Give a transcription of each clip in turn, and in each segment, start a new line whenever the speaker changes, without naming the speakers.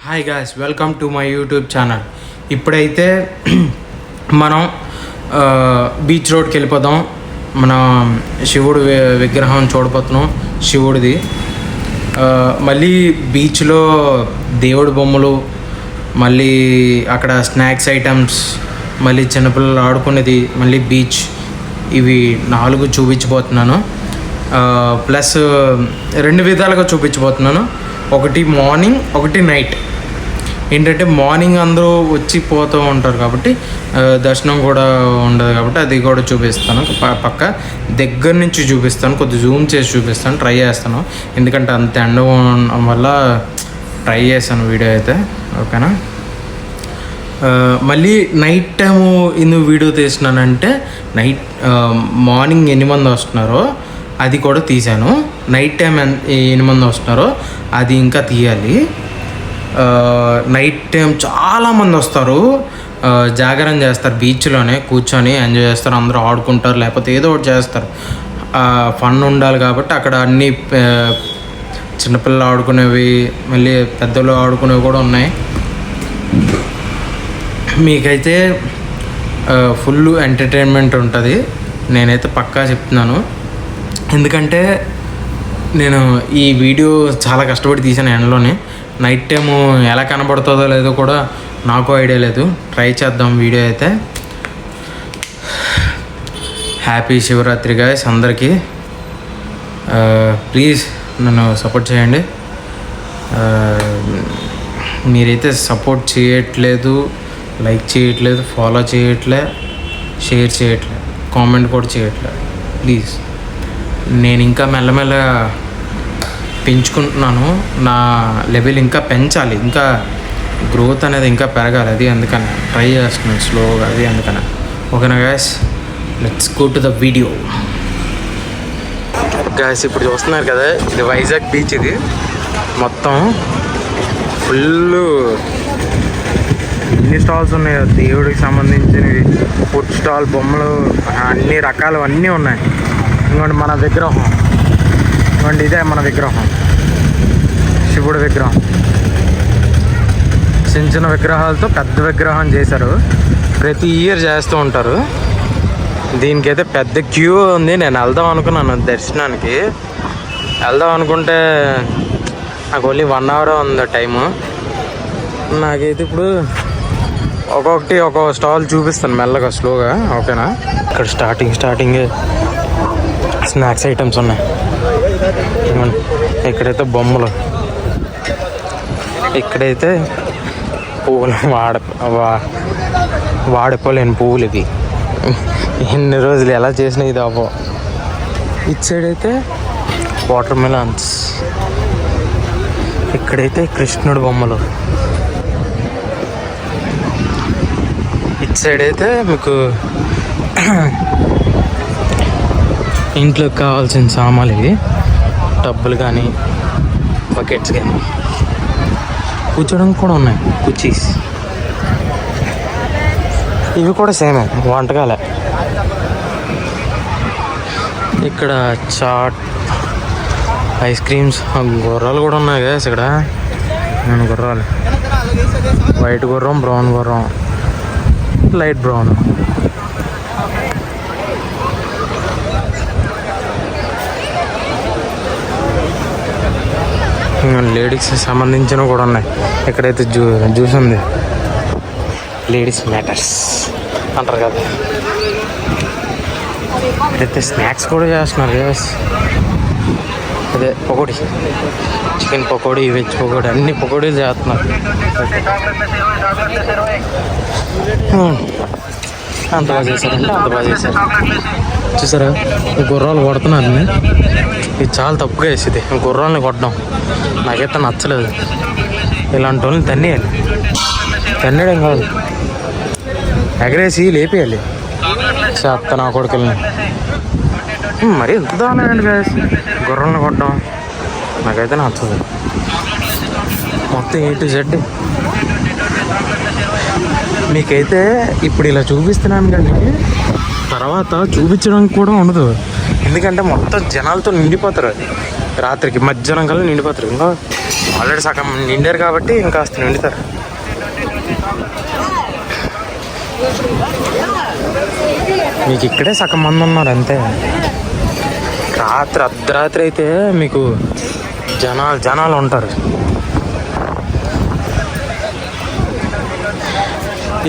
Hi guys, welcome to my YouTube channel. ఇప్పుడైతే మనం beach రోడ్కి వెళ్ళిపోదాం. మన శివుడు విగ్రహం చూడబోతున్నాం, శివుడిది. మళ్ళీ బీచ్లో దేవుడి బొమ్మలు, మళ్ళీ అక్కడ స్నాక్స్ ఐటమ్స్, మళ్ళీ చిన్నపిల్లలు ఆడుకునేది, మళ్ళీ బీచ్, ఇవి 4 చూపించబోతున్నాను. ప్లస్ 2 విధాలుగా చూపించబోతున్నాను. ఒకటి మార్నింగ్, ఒకటి నైట్. ఏంటంటే మార్నింగ్ అందరూ వచ్చి పోతూ ఉంటారు కాబట్టి దర్శనం కూడా ఉండదు కాబట్టి అది కూడా చూపిస్తాను. పక్క దగ్గర నుంచి చూపిస్తాను, కొద్దిగా జూమ్ చేసి చూపిస్తాను, ట్రై చేస్తాను. ఎందుకంటే అంత ఎండ ఉండడం వల్ల ట్రై చేస్తాను వీడియో అయితే. ఓకేనా. మళ్ళీ నైట్ టైము ఎందుకు వీడియో తీసినానంటే మార్నింగ్ ఎన్ని మంది వస్తున్నారో అది కూడా తీశాను. నైట్ టైం ఎన్ని మంది వస్తున్నారో అది ఇంకా తీయాలి. నైట్ టైం చాలామంది వస్తారు, జాగరణ చేస్తారు, బీచ్లోనే కూర్చొని ఎంజాయ్ చేస్తారు, అందరూ ఆడుకుంటారు, లేకపోతే ఏదో ఒకటి చేస్తారు. ఫన్ ఉండాలి కాబట్టి అక్కడ అన్నీ చిన్నపిల్లలు ఆడుకునేవి, మళ్ళీ పెద్దలు ఆడుకునేవి కూడా ఉన్నాయి. మీకైతే ఫుల్ ఎంటర్టైన్మెంట్ ఉంటుంది, నేనైతే పక్కా చెప్తున్నాను. ఎందుకంటే నేను ఈ వీడియో చాలా కష్టపడి తీసాను ఎండలోనే. నైట్ టైము ఎలా కనబడుతుందో లేదో కూడా నాకు ఐడియా లేదు. ట్రై చేద్దాం వీడియో అయితే. హ్యాపీ శివరాత్రి గాయ్స్ అందరికీ. ప్లీజ్ నన్ను సపోర్ట్ చేయండి. మీరైతే సపోర్ట్ చేయట్లేదు, లైక్ చేయట్లేదు, ఫాలో చేయట్లే, షేర్ చేయట్లే, కామెంట్ కూడా చేయట్లే. ప్లీజ్, నేను ఇంకా మెల్లమెల్లగా పెంచుకుంటున్నాను, నా లెవెల్ ఇంకా పెంచాలి, ఇంకా గ్రోత్ అనేది ఇంకా పెరగాలి. అది అందుకని ట్రై చేస్తున్నాను స్లోగా, అది అందుకని. ఓకేనా guys, let's go to the video. Guys ఇప్పుడు చూస్తున్నారు కదా, ఇది వైజాగ్ బీచ్. ఇది మొత్తం ఫుల్ ఎన్ని స్టాల్స్ ఉన్నాయో, దేవుడికి సంబంధించినవి, ఫుడ్ స్టాల్, బొమ్మలు, అన్ని రకాలు అన్నీ ఉన్నాయి. ఇంకోటి మన విగ్రహం, ఇంకోటి ఇదే మన విగ్రహం, శివుడి విగ్రహం. చిన్న చిన్న విగ్రహాలతో పెద్ద విగ్రహం చేశారు, ప్రతి ఇయర్ చేస్తూ ఉంటారు. దీనికైతే పెద్ద క్యూ ఉంది. నేను వెళ్దాం అనుకున్నాను దర్శనానికి, వెళ్దాం అనుకుంటే నాకు ఓన్లీ 1 hour ఉంది టైము. నాకైతే ఇప్పుడు ఒక్కొక్క స్టాల్ చూపిస్తాను మెల్లగా, స్లోగా. ఓకేనా. ఇక్కడ స్టార్టింగ్ స్నాక్స్ ఐటమ్స్ ఉన్నాయి. ఇక్కడైతే బొమ్మలు, ఇక్కడైతే పువ్వులు, వాడిపోలేని పువ్వులు. ఇవి ఎన్ని రోజులు ఎలా చేసినా ఇది అవ్వ. ఇటు సైడ్ అయితే వాటర్ మెలాన్స్, ఇక్కడైతే కృష్ణుడు బొమ్మలు, ఇటు సైడ్ అయితే మీకు ఇంట్లోకి కావాల్సిన సామాన్లు, ఇవి టబ్బులు కానీ, బకెట్స్ కానీ, కూర్చోడానికి కూడా ఉన్నాయి కుర్చీస్. ఇవి కూడా సేమే వంటకాలే. ఇక్కడ చాట్, ఐస్ క్రీమ్స్, గుర్రాలు కూడా ఉన్నాయి కదా ఇక్కడ. నేను గుర్రాలు, వైట్ గుర్రం, బ్రౌన్ గుర్రం, లైట్ బ్రౌన్. లేడీస్కి సంబంధించినవి కూడా ఉన్నాయి. ఇక్కడైతే జ్యూస్ ఉంది, లేడీస్ మ్యాటర్స్ అంటారు కదా. ఇక్కడైతే స్నాక్స్ కూడా చేస్తున్నారు గ్యాస్. అదే పకోడీ, చికెన్ పకోడీ, వెజ్ పకోడీ, అన్ని పకోడీలు చేస్తున్నారు. అంత బాగా చేశారంటే అంత బాగా చేశారు. చూసారా, గుర్రాలు కొడుతున్నారు. ఇది చాలా తప్పుగా వేసేది, గుర్రాలని కొట్టడం నాకైతే నచ్చలేదు. ఇలాంటి వాళ్ళని తన్నేయడం కాదు, ఎగరేసి లేపేయాలి. చెత్త నా కొడుకుల్ని. మరి ఎంత దానండి గాయస్, గుర్రాలను కొట్టడం నాకైతే నచ్చదు. మొత్తం A to Z. మీకైతే ఇప్పుడు ఇలా చూపిస్తున్నాను కానీ తర్వాత చూపించడానికి కూడా ఉండదు, ఎందుకంటే మొత్తం జనాలతో నిండిపోతారు. రాత్రికి మధ్యాహ్నం కల్లా నిండిపోతారు. ఇంకా ఆల్రెడీ సగం నిండారు కాబట్టి ఇంకా కాస్త నిండుతారు. మీకు ఇక్కడే సగం మంది ఉన్నారు అంతే. అర్ధరాత్రి అయితే మీకు జనాలు ఉంటారు.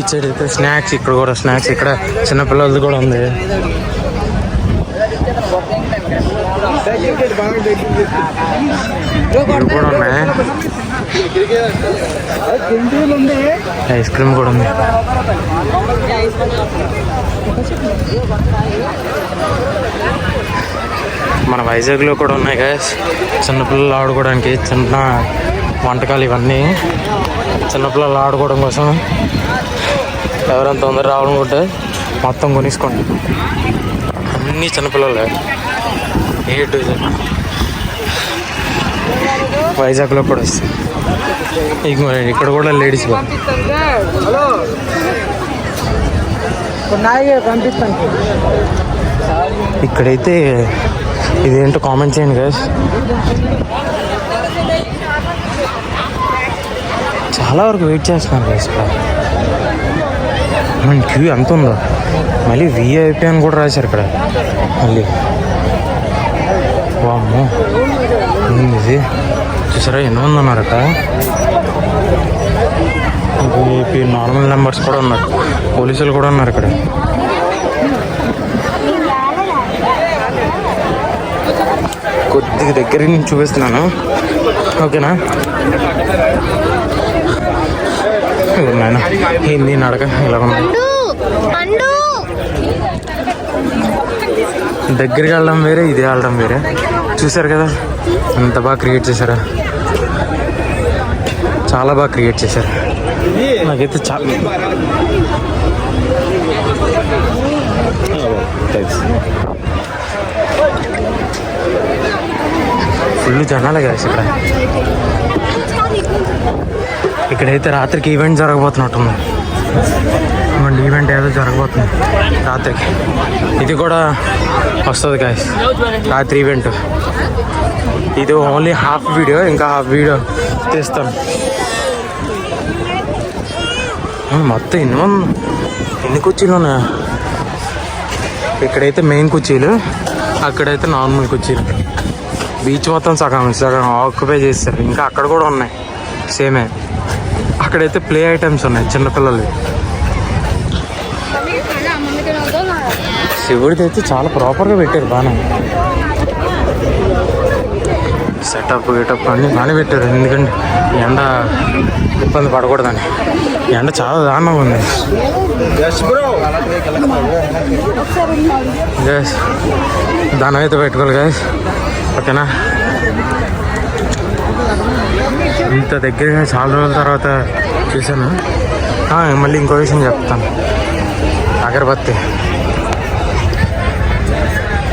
ఇచ్చేది అయితే స్నాక్స్, ఇక్కడ కూడా స్నాక్స్, ఇక్కడ చిన్నపిల్లలది కూడా ఉంది. ఇవి కూడా ఉన్నాయి. ఐస్ క్రీమ్ కూడా ఉంది. మన వైజాగ్లో కూడా ఉన్నాయి గైస్ చిన్నపిల్లలు ఆడుకోవడానికి. చిన్న వంటకాలు ఇవన్నీ చిన్నపిల్లలు ఆడుకోవడం కోసం. ఎవరైనా తొందర రావాలనుకుంటే మొత్తం కొనేసుకోండి. అన్నీ చిన్నపిల్లలే. వైజాగ్లో కూడా వస్తాయి. ఇక్కడ కూడా లేడీస్ ఇక్కడైతే ఇదేంటో కామెంట్ చేయండి గైస్. చాలా వరకు వెయిట్ చేస్తున్నాను గైస్. క్యూ ఎంత ఉందో. మళ్ళీ విఐపి అని కూడా రాశారు ఇక్కడ. మళ్ళీ వామ్మో ఇది చూసారా ఎన్ని మంది ఉన్నారు అక్కడ. విఐపి నార్మల్ నెంబర్స్ కూడా ఉన్నారు. పోలీసులు కూడా ఉన్నారు ఇక్కడ. కొద్దిగా దగ్గర నుంచి చూపిస్తున్నాను ఓకేనా. హిందీ నడక ఇలా ఉంది. దగ్గరికి వెళ్ళడం వేరే, ఇదే వెళ్ళడం వేరే. చూసారు కదా ఎంత బాగా క్రియేట్ చేశారా. చాలా బాగా క్రియేట్ చేశారు. నాకైతే ఫుల్ జనాలే కదా ఇక్కడ. ఇక్కడైతే రాత్రికి ఈవెంట్ జరగబోతున్నట్టుంది. ఈవెంట్ ఏదో జరగబోతుంది రాత్రికి. ఇది కూడా వస్తుంది గాయస్ రాత్రి ఈవెంట్. ఇది ఓన్లీ హాఫ్ వీడియో, ఇంకా హాఫ్ వీడియో తీస్తాను. మొత్తం ఎన్ని కుర్చీలు ఉన్నాయి. ఇక్కడైతే మెయిన్ కుర్చీలు, అక్కడైతే నార్మల్ కుర్చీలు. బీచ్ మొత్తం సగం ఆక్యుపై చేస్తారు. ఇంకా అక్కడ కూడా ఉన్నాయి సేమే. అక్కడైతే ప్లే ఐటమ్స్ ఉన్నాయి చిన్నపిల్లలు. శివుడిది అయితే చాలా ప్రాపర్గా పెట్టారు. బాగానే సెటప్ గెటప్ అన్నీ బాగానే పెట్టారు. ఎందుకంటే ఎండ ఇబ్బంది పడకూడదని. ఎండ చాలా దారుణంగా ఉంది. గ్యాస్ దాని అయితే పెట్టుకోవాలి గ్యాస్ ఓకేనా. ఇంత దగ్గరగా చాలా రోజుల తర్వాత చూసాను. మళ్ళీ ఇంకో విషయం చెప్తాను. అగరబత్తి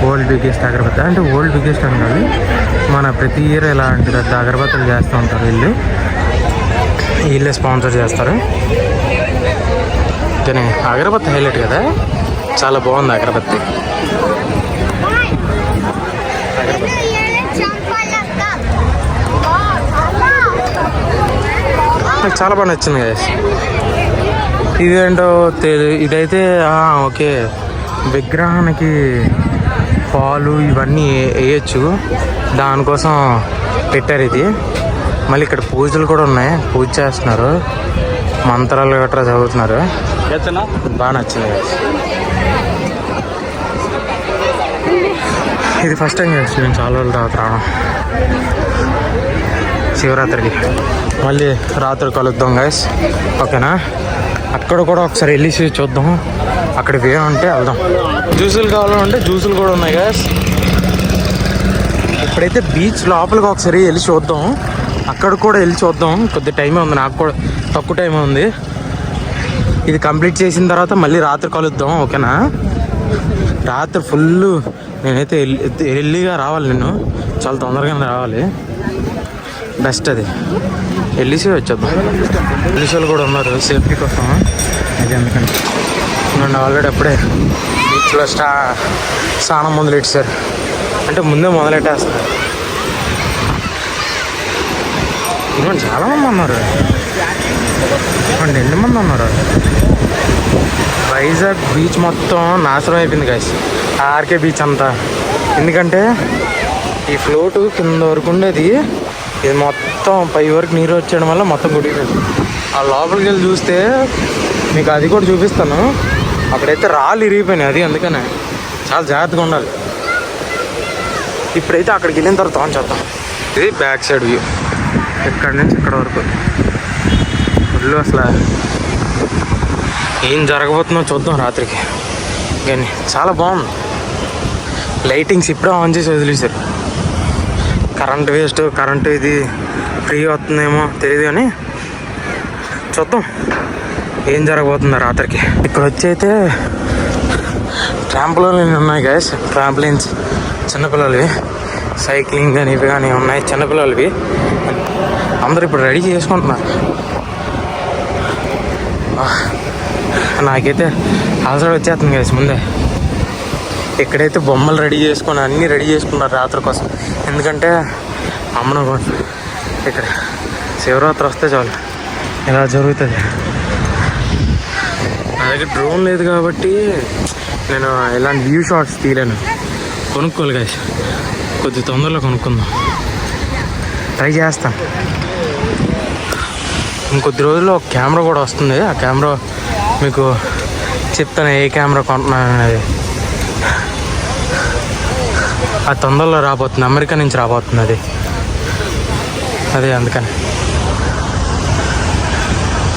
వరల్డ్ బిగ్గెస్ట్ అగరబత్తి. అంటే వరల్డ్ బిగ్గెస్ట్ అని కాదు, మన ప్రతి ఇయర్ ఇలాంటి పెద్ద అగరబత్తులు చేస్తూ ఉంటారు వీళ్ళే స్పాన్సర్ చేస్తారు. కానీ అగరబత్తి హైలైట్ కదా, చాలా బాగుంది అగరబత్తి. నాకు చాలా బాగా నచ్చింది కదా. ఇదేంటో ఇదైతే ఓకే, విగ్రహానికి పాలు ఇవన్నీ వేయచ్చు, దానికోసం పెట్టారు ఇది. మళ్ళీ ఇక్కడ పూజలు కూడా ఉన్నాయి, పూజ చేస్తున్నారు, మంత్రాలు గట్రా చదువుతున్నారు. బాగా నచ్చింది. ఇది ఫస్ట్ టైం చేస్తాను నేను చాలా రోజుల తర్వాత రావడం శివరాత్రికి. మళ్ళీ రాత్రి కలుద్దాం గైస్ ఓకేనా. అక్కడ కూడా ఒకసారి వెళ్ళి చూద్దాం, అక్కడ ఏమంటే వెళ్దాం. జ్యూసులు కావాలంటే జ్యూసులు కూడా ఉన్నాయి గైస్. ఇప్పుడైతే బీచ్ లోపలికి ఒకసారి వెళ్ళి చూద్దాం, అక్కడ కూడా వెళ్ళి చూద్దాం. కొద్ది టైమే ఉంది, నాకు కూడా తక్కువ టైమే ఉంది. ఇది కంప్లీట్ చేసిన తర్వాత మళ్ళీ రాత్రి కలుద్దాం ఓకేనా. రాత్రి ఫుల్ నేనైతే ఎర్లీగా రావాలి, నేను చాలా తొందరగానే రావాలి, బెస్ట్ అది. వెళ్ళేసి వచ్చేద్దాం. పోలీసులు కూడా ఉన్నారు సేఫ్టీ కోసం. అది ఎందుకంటే నన్ను ఆల్రెడీ అప్పుడే బీచ్లో స్నానం మొదలెట్టారు, అంటే ముందే మొదలెట్టేస్తారు. ఇవ్వండి చాలామంది ఉన్నారు. ఇవ్వండి ఎన్ని మంది ఉన్నారు. వైజాగ్ బీచ్ మొత్తం నాశనం అయిపోయింది గాయస్, ఆర్కే బీచ్ అంతా. ఎందుకంటే ఈ ఫ్లోటు కింద వరకు ఉండేది, ఇది మొత్తం పై వరకు నీరు వచ్చేయడం వల్ల మొత్తం కొట్టిపోయింది. ఆ లోపలికి వెళ్ళి చూస్తే మీకు అది కూడా చూపిస్తాను. అక్కడైతే రాళ్ళు ఇరిగిపోయినాయి. అది అందుకనే చాలా జాగ్రత్తగా ఉండాలి. ఇప్పుడైతే అక్కడికి వెళ్ళిన తర్వాత ఆన్ చేద్దాం. ఇది బ్యాక్ సైడ్ వ్యూ, ఇక్కడి నుంచి ఇక్కడ వరకు ఒళ్ళు అసలు ఏం జరగబోతుందో చూద్దాం రాత్రికి. కానీ చాలా బాగుంది. లైటింగ్స్ ఇప్పుడే ఆన్ చేసి వదిలేశారు. కరెంట్ వేస్ట్, కరెంటు ఇది ఫ్రీ వస్తుందేమో తెలియదు కానీ చూద్దాం ఏం జరగబోతుందో రాత్రికి. ఇక్కడ వచ్చి అయితే ట్రాంపోలిన్ ఉన్నాయి గైస్, ట్రాంపోలిన్స్ చిన్నపిల్లలవి, సైక్లింగ్ కానీ ఇవి కానీ ఉన్నాయి చిన్నపిల్లలవి. అందరూ ఇప్పుడు రెడీ చేసుకుంటున్నారు. నాకైతే అలసట వచ్చేస్తుంది గైస్ ముందే. ఇక్కడైతే బొమ్మలు రెడీ చేసుకొని అన్నీ రెడీ చేసుకున్నారు రాత్రి కోసం. ఎందుకంటే అమ్మను ఇక్కడ శివరాత్రి వస్తే చాలు ఇలా జరుగుతుంది. నా దగ్గర డ్రోన్ లేదు కాబట్టి నేను ఇలాంటి వ్యూ షాట్స్ తీయలేను. కొనుక్కోవాలి గైస్, కొద్ది తొందరలో కొనుక్కుందాం, ట్రై చేస్తాను. ఇంకొద్ది రోజుల్లో ఒక కెమెరా కూడా వస్తుంది. ఆ కెమెరా మీకు చెప్తాను ఏ కెమెరా కొంటున్నాను అనేది. అది తొందరలో రాబోతుంది, అమెరికా నుంచి రాబోతుంది అది. అదే అందుకని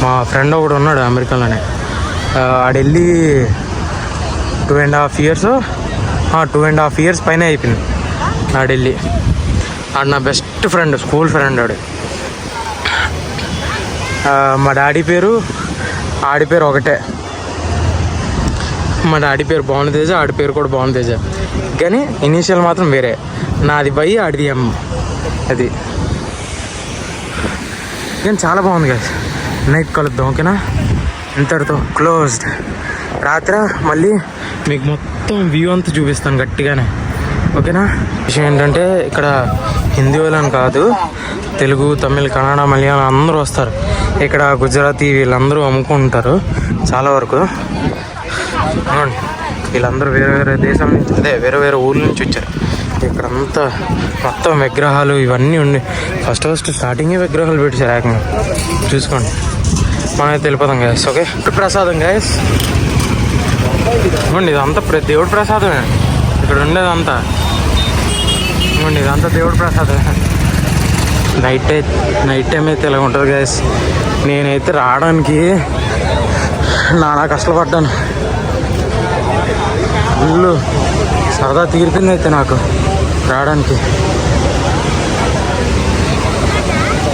మా ఫ్రెండ్ ఒకడు ఉన్నాడు అమెరికాలోనే. ఆడెళ్ళి 2.5 years 2.5 years పైన అయిపోయింది ఆడెళ్ళి. ఆడు నా బెస్ట్ ఫ్రెండ్, స్కూల్ ఫ్రెండ్ ఆడు. మా డాడీ పేరు ఆడి పేరు ఒకటే. మా డాడీ పేరు భానుతేజ, ఆడి పేరు కూడా భానుతేజ, కానీ ఇనీషియల్ మాత్రం వేరే. నాది బై, ఆడిది ఎం. అది కానీ చాలా బాగుంది కదా. నైట్ కలుద్దాం, ఓకేనా? ఇంతటితో క్లోజ్డ్. రాత్రి మళ్ళీ మీకు మొత్తం వ్యూ అంతా చూపిస్తాను గట్టిగానే, ఓకేనా? విషయం ఏంటంటే ఇక్కడ హిందీ వాళ్ళని కాదు, తెలుగు, తమిళ్, కన్నడ, మలయాళం అందరూ వస్తారు. ఇక్కడ గుజరాతీ వీళ్ళందరూ అమ్ముకుంటారు చాలా వరకు. వీళ్ళందరూ వేరే వేరే దేశాల నుంచి, అదే వేరే వేరే ఊర్ల నుంచి వచ్చారు. ఇక్కడంతా మొత్తం విగ్రహాలు ఇవన్నీ ఉండి ఫస్ట్ స్టార్టింగే విగ్రహాలు పెట్టారు ఏకంగా. చూసుకోండి, మనమైతే వెళ్ళిపోతాం గ్యాస్. ఓకే, ప్రసాదం గ్యాస్. ఇవ్వండి ఇదంతా దేవుడి ప్రసాదమే. ఇక్కడ ఉండేదంతా ఇవ్వండి, ఇదంతా దేవుడి ప్రసాదమే. నైట్ టైం అయితే ఇలా ఉంటుంది గ్యాస్. నేనైతే రావడానికి నానా కష్టపడ్డాను. ఇల్లు సరదా తీరిపోయింది అయితే నాకు రావడానికి.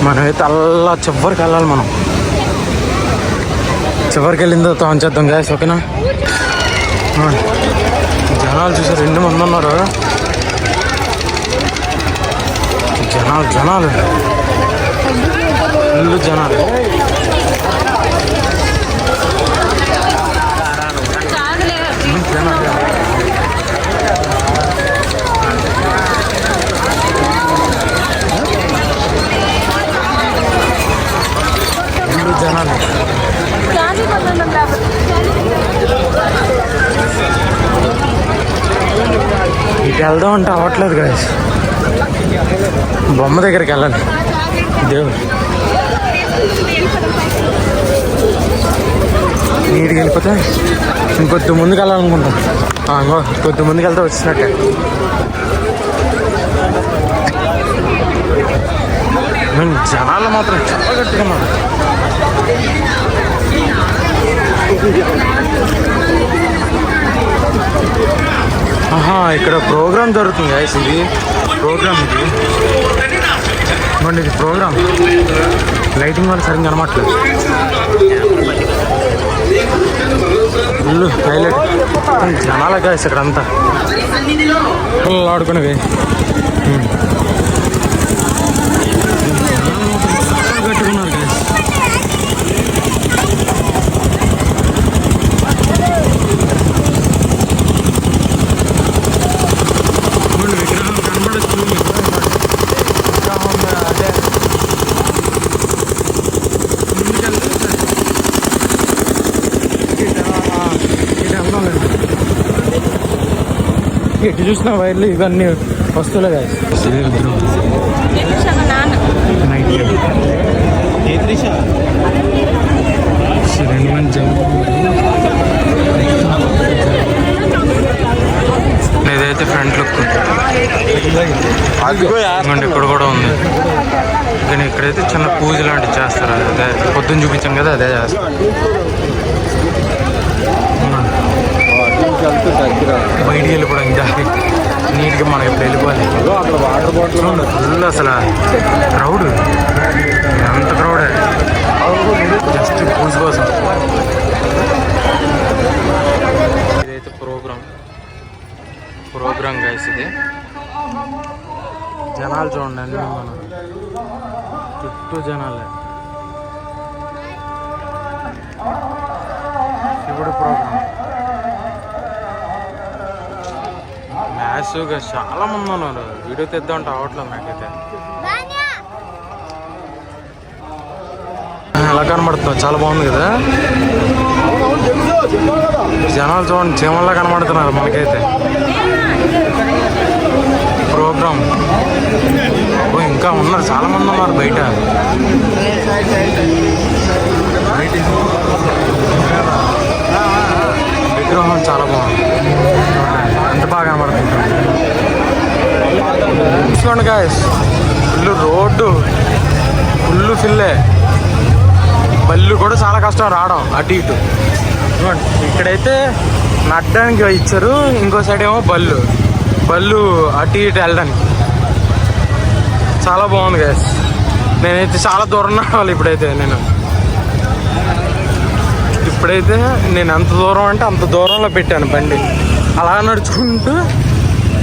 మనమైతే అలా చివరికి వెళ్ళాలి. మనం చివరికి వెళ్ళిన తర్వాత ఆన్ చేద్దాం గ్యాస్, ఓకేనా? జనాలు చూసారు, 2 మంది ఉన్నారు. జనాలు ఇల్లు జనాలు. జనాలు ఇటు వెళ్దాం అంటే అవ్వట్లేదు గాయస్. బొమ్మ దగ్గరికి వెళ్ళాలి. దేవుడు నీటికి వెళ్ళిపోతే ఇంకొద్ది ముందుకు వెళ్ళాలనుకుంటాం. కొద్ది ముందుకు వెళ్తే వచ్చినట్టే. జనాలు మాత్రం చాలా గట్టిగా ఉన్నారు. ఇక్కడ ప్రోగ్రామ్ జరుగుతుంది గాయస్. ఇది ప్రోగ్రామ్, ఇది ప్రోగ్రామ్. లైటింగ్ వల్ల సరిగ్గా కనమాట్లేదు. ఇల్లు హైలైట్. జనాల గాయస్ ఇక్కడ అంతా పిల్లలు ఆడుకునేవి. కట్టుకున్నారు గాయస్. విగ్రహం కనబడచ్చు. అదే ఎటు చూసిన వైర్లు ఇవన్నీ వస్తువులే కదా. ఇదైతే ఫ్రంట్ లుక్ ఇక్కడ కూడా ఉంది. కానీ ఇక్కడైతే చిన్న పూజ లాంటివి చేస్తారు. అదే పొద్దున్న చూపించాం కదా, అదే చేస్తారు. బయటికి వెళ్ళిపోవడం ఇంకా నీట్గా మనం ఇప్పుడు వెళ్ళిపోవాలి. ఫుల్ అసలు క్రౌడ్, ఎంత క్రౌడ్ జస్ట్ పూజ కోసం. ఇదైతే ప్రోగ్రామ్ గైస్. ఇది జనాలు చూడండి అన్ని మనం చుట్టూ జనాలే. శివుడు ప్రోగ్రామ్ మ్యాథ్స్గా చాలా మంది ఉన్నారు. వీడియో తెద్దామంటే అవట్లేదు నాకైతే. ఎలా కనబడుతుంది, చాలా బాగుంది కదా. జనాలు చూడండి చీమల్లా కనబడుతున్నారు మనకైతే. ప్రోగ్రామ్ ఇంకా ఉన్నారు, చాలా మంది ఉన్నారు బయట. విగ్రహం చాలా బాగుంది, ఎంత బాగా కనబడుతుంది చూడండి గాయస్. ఫుల్ రోడ్డు, ఫుల్ ఫిల్లే. బళ్ళు కూడా చాలా కష్టం రావడం అటు ఇటు. ఇక్కడైతే నడ్డానికి ఇచ్చారు, ఇంకో సైడ్ ఏమో బళ్ళు అటు ఇటు వెళ్ళడానికి. చాలా బాగుంది గైస్. నేనైతే చాలా దూరం నడవాలి ఇప్పుడైతే. నేను ఎంత దూరం అంటే అంత దూరంలో పెట్టాను బండి. అలా నడుచుకుంటూ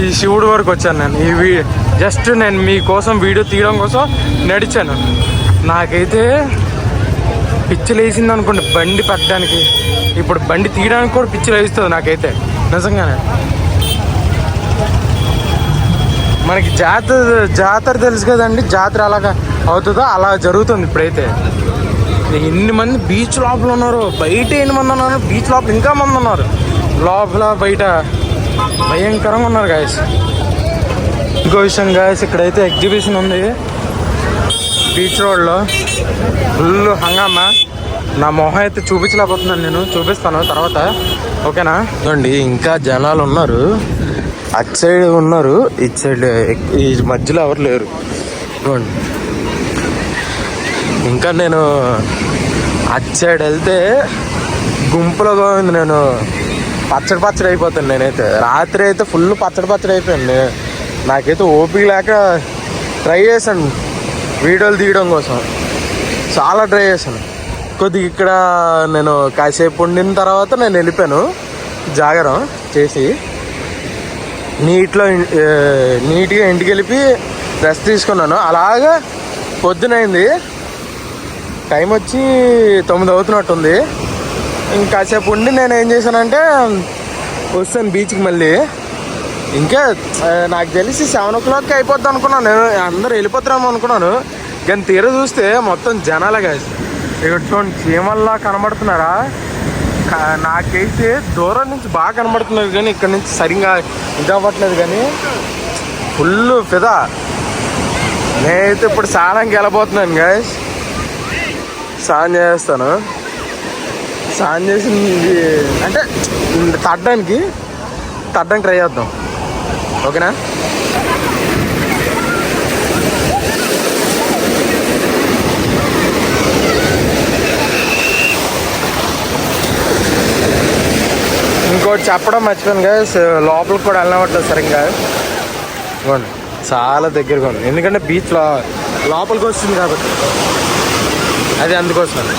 ఈ శివుడి వరకు వచ్చాను నేను. జస్ట్ నేను మీకోసం వీడియో తీయడం కోసం నడిచాను. నాకైతే పిచ్చిలు వేసింది అనుకోండి బండి పెట్టడానికి. ఇప్పుడు బండి తీయడానికి కూడా పిచ్చిలు వేస్తుంది నాకైతే నిజంగానే. మనకి జాతర తెలుసు కదండి, జాతర అలాగా అవుతుందో అలా జరుగుతుంది ఇప్పుడైతే. ఎన్ని మంది బీచ్ లోపల ఉన్నారు, బయట ఎన్ని మంది ఉన్నారు, బీచ్ లోపల ఇంకా మంది ఉన్నారు, లోపల బయట భయంకరంగా ఉన్నారు గాయస్. ఇంకో విషయం గాయస్, ఇక్కడైతే ఎగ్జిబిషన్ ఉంది బీచ్ రోడ్లో. ఫుల్ హంగామా. నా మొహం అయితే చూపించలేకపోతున్నాను, నేను చూపిస్తాను తర్వాత, ఓకేనా. చూడండి ఇంకా జనాలు ఉన్నారు, అటు సైడ్ ఉన్నారు, ఇటు సైడ్ ఈ మధ్యలో ఎవరు లేరు. చూడండి ఇంకా నేను అటు సైడ్ వెళ్తే గుంపులుగా ఉంది. నేను పచ్చడి అయిపోతాను నేనైతే. రాత్రి అయితే ఫుల్ పచ్చడి అయిపోయాను. నాకైతే ఓపిక లేక ట్రై చేశాను వీడియోలు తీయడం కోసం, చాలా ట్రై చేశాను. కొద్దిగా ఇక్కడ నేను కాసేపు ఉండిన తర్వాత నేను వెళ్ళిపోయాను జాగరం చేసి. నీట్గా ఇంటికి వెళ్ళి రెస్ట్ తీసుకున్నాను. అలాగా పొద్దునైంది, టైం వచ్చి 9 అవుతున్నట్టుంది. ఇంకాసేపు ఉండి నేను ఏం చేశానంటే వస్తాను బీచ్కి మళ్ళీ. ఇంకా నాకు తెలిసి 7 o'clock అయిపోద్ది అనుకున్నాను, అందరూ వెళ్ళిపోతారేమో అనుకున్నాను. కానీ తీర చూస్తే మొత్తం జనాలే కాదు. ఇక్కడ చూడండి చీమల్లా కనబడుతున్నారా. నాకైతే దూరం నుంచి బాగా కనబడుతున్నారు, కానీ ఇక్కడ నుంచి సరిగ్గా ఇది అవ్వట్లేదు. కానీ ఫుల్ ఫిదా. నేనైతే ఇప్పుడు స్నానంకి వెళ్ళబోతున్నాను గాయస్. స్నానం చేస్తాను. స్నానం చేసి అంటే తడ్డానికి ట్రై చేద్దాం, ఓకేనా. ఇంకోటి చెప్పడం మర్చిపోయాను గాయస్, లోపలికి కూడా వెళ్ళవట్లేదు సరిగ్గా. ఇవ్వండి చాలా దగ్గరగా ఉంది, ఎందుకంటే బీచ్ లోపలికి వస్తుంది కాబట్టి, అది అందుకోసం.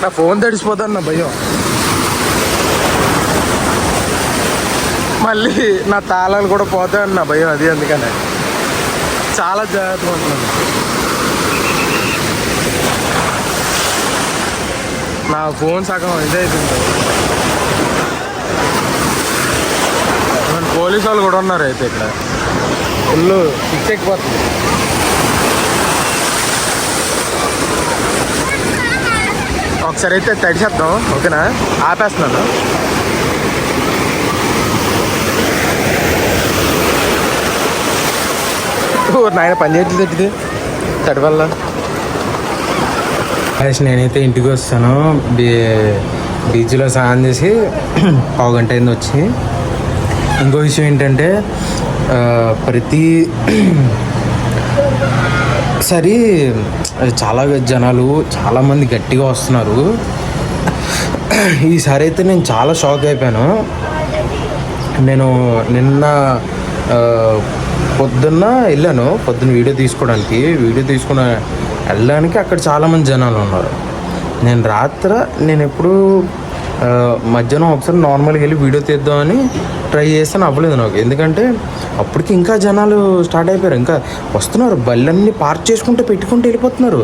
నా ఫోన్ తడిసిపోతాను నా భయం. మళ్ళీ నా తాళాలు కూడా పోతాయని నా భయం, అది అందుకనే చాలా జాగ్రత్తగా ఉంటున్నాను. నా ఫోన్ సగం ఇదైతుంది. పోలీసు వాళ్ళు కూడా ఉన్నారు అయితే ఇక్కడ. ఫుల్
ఒకసారి అయితే తడిచేద్దాం, ఓకేనా? ఆపేస్తున్నాను. నాయన పని చేయట్లేదు తట్టిది తడి వల్ల.
నేనైతే ఇంటికి వస్తాను. బీచ్లో స్నానం చేసి పావు గంట అయింది వచ్చి. ఇంకో విషయం ఏంటంటే ప్రతి సరి చాలా జనాలు చాలామంది గట్టిగా వస్తున్నారు. ఈసారి అయితే నేను చాలా షాక్ అయిపోయాను. నేను నిన్న పొద్దున్న వెళ్ళాను, పొద్దున్న వీడియో తీసుకుని వెళ్ళడానికి అక్కడ చాలామంది జనాలు ఉన్నారు. నేను ఎప్పుడు మధ్యాహ్నం ఒకసారి నార్మల్గా వెళ్ళి వీడియో తీద్దామని ట్రై చేస్తాను, అవ్వలేదు నాకు. ఎందుకంటే అప్పటికి ఇంకా జనాలు స్టార్ట్ అయిపోయారు, ఇంకా వస్తున్నారు, బళ్ళన్నీ పార్క్ చేసుకుంటూ పెట్టుకుంటూ వెళ్ళిపోతున్నారు.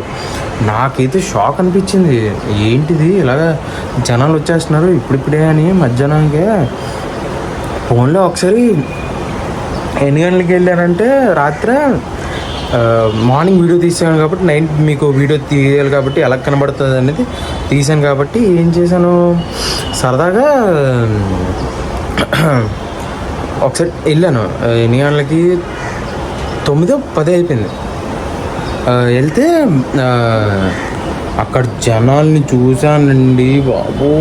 నాకైతే షాక్ అనిపించింది, ఏంటిది ఇలాగ జనాలు వచ్చేస్తున్నారు ఇప్పుడిప్పుడే అని. మధ్యాహ్నానికే ఫోన్లో ఒకసారి ఎన్ని గంటలకి వెళ్ళానంటే రాత్రి మార్నింగ్ వీడియో తీసాను కాబట్టి నైట్ మీకు వీడియో తీయాలి కాబట్టి ఎలా కనబడుతుంది అనేది తీసాను. కాబట్టి ఏం చేశాను, సరదాగా ఒకసారి వెళ్ళాను. ఎన్ని గంటలకి 9-10 అయిపోయింది. వెళ్తే అక్కడ జనాల్ని చూశానండి బాబో.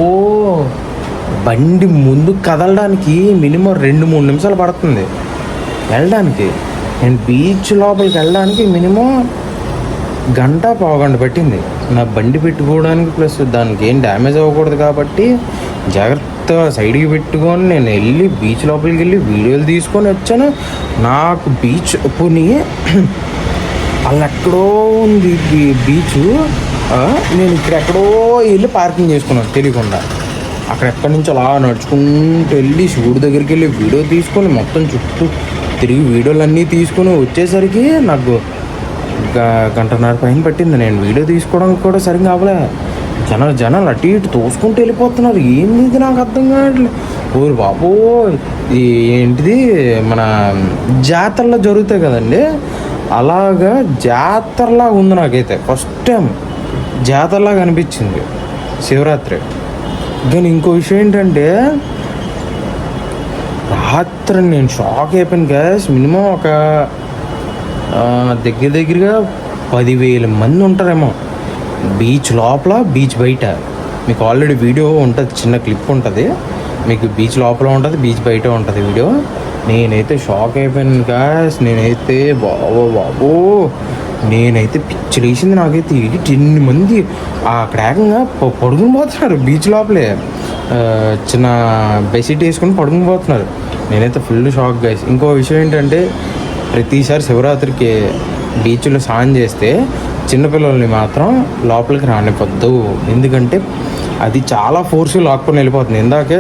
బండి ముందు కదలడానికి మినిమం 2-3 నిమిషాలు పడుతుంది వెళ్ళడానికి. నేను బీచ్ లోపలికి వెళ్ళడానికి మినిమం గంట పావుగంట పట్టింది నా బండి పెట్టుకోవడానికి. ప్లస్ దానికి ఏం డ్యామేజ్ అవ్వకూడదు కాబట్టి జాగ్రత్తగా సైడ్కి పెట్టుకొని నేను వెళ్ళి బీచ్ లోపలికి వెళ్ళి వీడియోలు తీసుకొని వచ్చాను. నాకు బీచ్ పోనీ వాళ్ళు ఎక్కడో ఉంది బీచ్, నేను ఇక్కడెక్కడో వెళ్ళి పార్కింగ్ చేసుకున్నాను తెలియకుండా. అక్కడెక్కడి నుంచి అలా నడుచుకుంటూ వెళ్ళి శివుడి దగ్గరికి వెళ్ళి వీడియో తీసుకొని మొత్తం చుట్టూ తిరిగి వీడియోలు అన్నీ తీసుకొని వచ్చేసరికి నాకు గంటన్నర పైన పట్టింది. నేను వీడియో తీసుకోవడానికి కూడా సరిగ్గా అవ్వలే. జనాలు అటు ఇటు తోసుకుంటూ వెళ్ళిపోతున్నారు. ఏంది నాకు అర్థం కావట్లేదు. ఓరు బాబో, ఏంటిది మన జాతరలో జరుగుతాయి కదండి, అలాగా జాతరలాగా ఉంది. నాకైతే ఫస్ట్ టైం జాతరలాగా అనిపించింది శివరాత్రి. కానీ ఇంకో విషయం ఏంటంటే రాత్రి నేను షాక్ అయిపోయాను గ్యాస్. మినిమం ఒక దగ్గరగా 10,000 మంది ఉంటారేమో బీచ్ లోపల, బీచ్ బయట. మీకు ఆల్రెడీ వీడియో ఉంటుంది, చిన్న క్లిప్ ఉంటుంది మీకు. బీచ్ లోపల ఉంటుంది, బీచ్ బయట ఉంటుంది వీడియో. నేనైతే షాక్ అయిపోయాను గ్యాస్. నేనైతే బాబో నేనైతే పిచ్చిలేసింది నాకైతే. 10 మంది అక్కడ ఏకంగా పడుకుని పోతున్నారు బీచ్ లోపలే, చిన్న బెడ్షీట్ వేసుకొని పడుకుని పోతున్నారు. నేనైతే ఫుల్ షాక్ గైస్. ఇంకో విషయం ఏంటంటే ప్రతిసారి శివరాత్రికి బీచ్లో స్నానం చేస్తే చిన్నపిల్లల్ని మాత్రం లోపలికి రానిపోద్దు. ఎందుకంటే అది చాలా ఫోర్స్గా లాక్కొని వెళ్ళిపోతుంది. ఇందాకే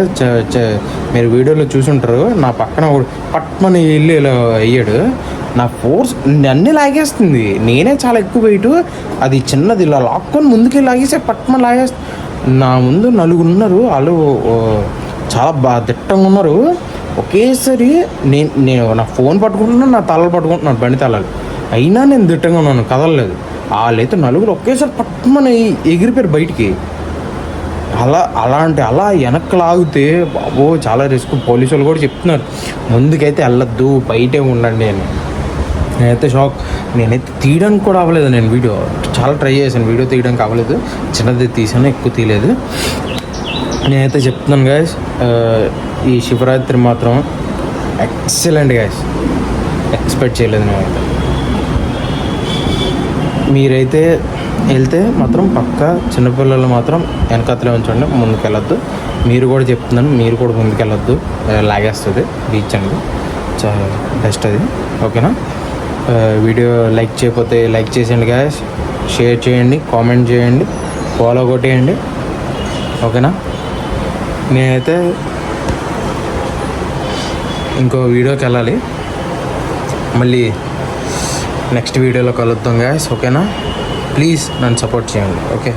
మీరు వీడియోలో చూసుంటారు, నా పక్కన పట్మని వెళ్ళి ఇలా అయ్యాడు. నా ఫోర్స్ అన్నీ లాగేస్తుంది. నేనే చాలా ఎక్కువ వెయిట్, అది చిన్నది ఇలా లాక్కొని ముందుకి లాగేసి పట్మని లాగేస్తుంది. నా ముందు 4 ఉన్నారు, వాళ్ళు చాలా బాగా దిట్టంగా ఉన్నారు. ఒకేసారి నేను నా ఫోన్ పట్టుకుంటున్నాను, నా తలలు పట్టుకుంటున్నాను, బండి తలలు. అయినా నేను దిట్టంగా ఉన్నాను, కదలలేదు. వాళ్ళైతే 4 ఒకేసారి పట్టుమని ఎగిరిపోయారు బయటికి. అలా వెనక్కి లాగితే బాబో చాలా రిస్క్. పోలీసు వాళ్ళు కూడా చెప్తున్నారు ముందుకైతే వెళ్ళొద్దు, బయటే ఉండండి అని. నేనైతే షాక్. నేనైతే తీయడానికి కూడా అవ్వలేదు. నేను వీడియో చాలా ట్రై చేశాను, వీడియో తీయడానికి అవ్వలేదు. చిన్నది తీసాను, ఎక్కువ తీయలేదు. నేనైతే చెప్తున్నాను గాయస్, ఈ శివరాత్రి మాత్రం ఎక్సలెంట్ గాయస్. ఎక్స్పెక్ట్ చేయలేదు నేనైతే. మీరైతే వెళ్తే మాత్రం పక్కా చిన్నపిల్లలు మాత్రం వెనకతలే ఉంచండి, ముందుకెళ్ళొద్దు. మీరు కూడా చెప్తున్నాను, మీరు కూడా ముందుకెళ్ళొద్దు, లాగేస్తుంది బీచ్ అండి. చాలా బెస్ట్ అది, ఓకేనా? వీడియో లైక్ చేయకపోతే లైక్ చేసేయండి గాయస్, షేర్ చేయండి, కామెంట్ చేయండి, ఫాలో కొట్టేయండి, ఓకేనా? నేనైతే ఇంకో వీడియోకి వెళ్ళాలి, మళ్ళీ నెక్స్ట్ వీడియోలో కలుద్దాం గాయస్, ఓకేనా? ప్లీజ్ నన్ను సపోర్ట్ చేయండి, ఓకే?